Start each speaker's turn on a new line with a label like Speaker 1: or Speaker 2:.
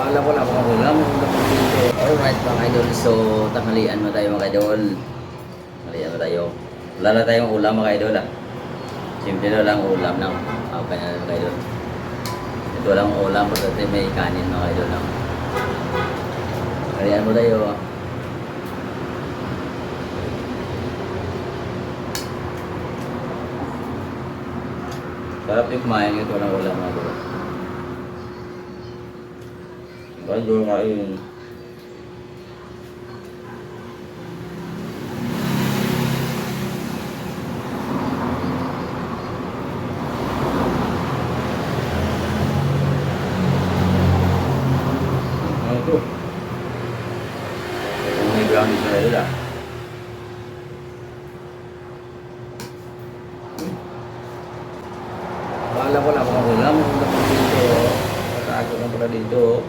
Speaker 1: Alam ko lang kung ulam. Alright mga idol, so tanghalian mo tayo mga idol. Tanghalian mo tayo. Wala na tayong ulam mga idol ah. Simple na lang ulam ng kanya mga idol. Ito lang ulam, pati may kanin mga idol lang. Tanghalian mo tayo. Sarap yung kumain, ito lang ulam mga idol. Bago kain. Ano ito? Kung may brownies na nila. Alam ko lang kung ulam. Ulam dito. Nakago na pala dito.